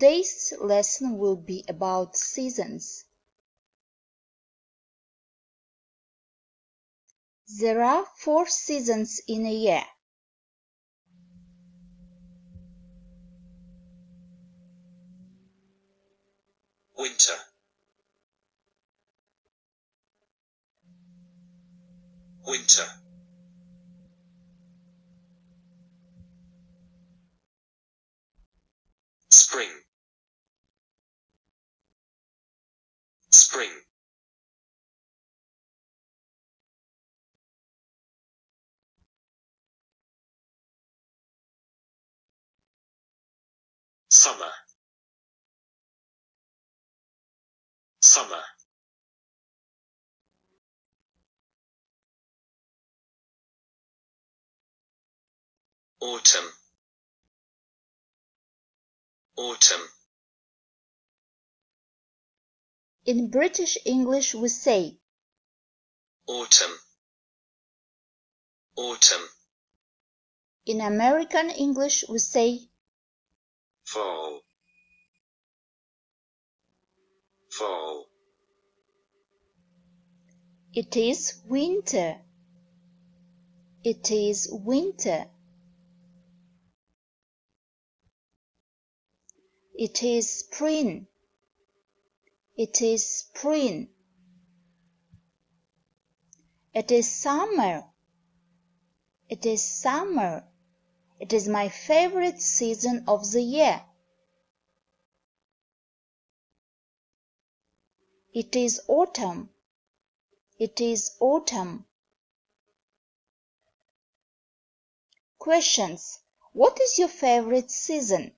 Today's lesson will be about seasons. There are 4 seasons in a year. Winter, winter. Spring, spring. Summer, summer. Autumn, autumn. In British English we say Autumn, autumn. In American English we say Fall, fall. it is winter. It is winter. It is spring. It is spring. It is summer. It is summer. It is my favorite season of the year. It is autumn. It is autumn. Questions. What is your favorite season?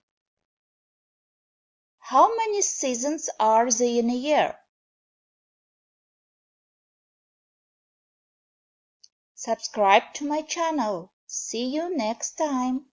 How many seasons are there in a year? Subscribe to my channel. See you next time.